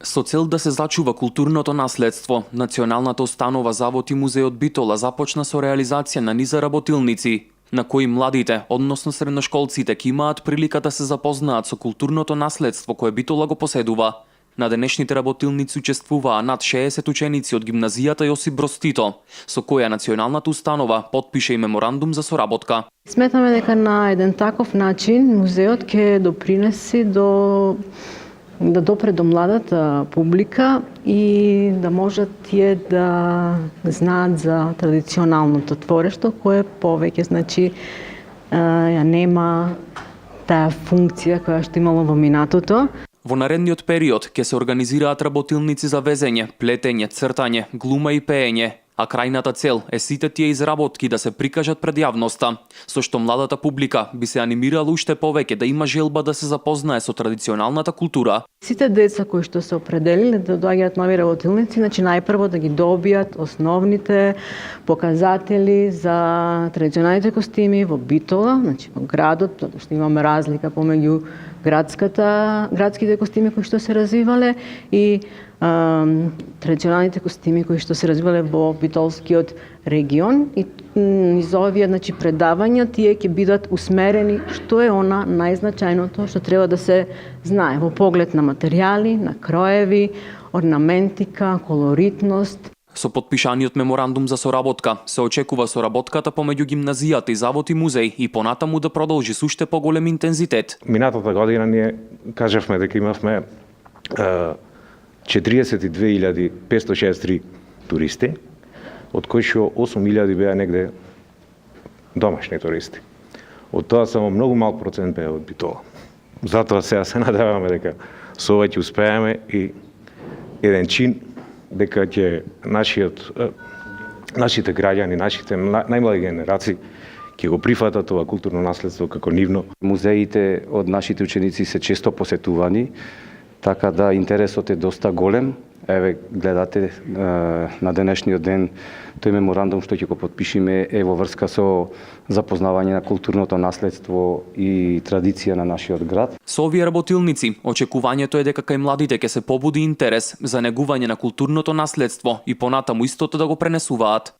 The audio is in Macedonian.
Со цел да се зачува културното наследство, Националната установа Завод и музејот Битола започна со реализација на низа работилници, на кои младите, односно средношколците, ќе имаат прилика да се запознаат со културното наследство кое Битола го поседува. На денешните работилници учествуваа над 60 ученици од гимназијата Јосип Броз Тито, со која Националната установа потпише и меморандум за соработка. Сметаме дека на еден таков начин музеот ќе допринеси да допре до младата публика и да можат тие да знаат за традиционалното творешто, кое повеќе ја нема таа функција која што имало во минатото. Во наредниот период ќе се организираат работилници за везење, плетење, цртање, глума и пеење, а крајната цел е сите тие изработки да се прикажат пред јавноста, со што младата публика би се анимирала уште повеќе да има желба да се запознае со традиционалната култура. Сите деца кои што се определиле да доаѓаат нови работилници, најпрво да ги добијат основните показатели за традиционалните костими во Битола, во градот, затоа што имаме разлика помеѓу градските костими кои што се развивале и традиционалните костими кои што се развивале во Битолскиот регион, и низ овие предавања тие ќе бидат усмерени што е она најзначајното што треба да се знае во поглед на материјали, на кроеви, орнаментика, колоритност. Со потпишаниот меморандум за соработка се очекува соработката помеѓу гимназијата и Завод и музеј и понатаму да продолжи со уште поголем интензитет. Минатата година ние кажавме дека имавме 42.563 туристи, од кои што 8.000 беа негде домашни туристи. Од тоа само многу мал процент беа од Битола. Затоа сега се надеваме дека со ова ќе успееме и еден чин дека ќе нашите граѓани, нашите најмлади генерации ќе го прифатат това културно наследство како нивно. Музеите од нашите ученици се често посетувани, така да интересот е доста голем. Еве гледате на денешниот ден тој меморандум што ќе го потпишеме е во врска со запознавање на културното наследство и традиција на нашиот град. Со овие работилници очекувањето е дека кај младите ќе се побуди интерес за негување на културното наследство и понатаму истото да го пренесуваат.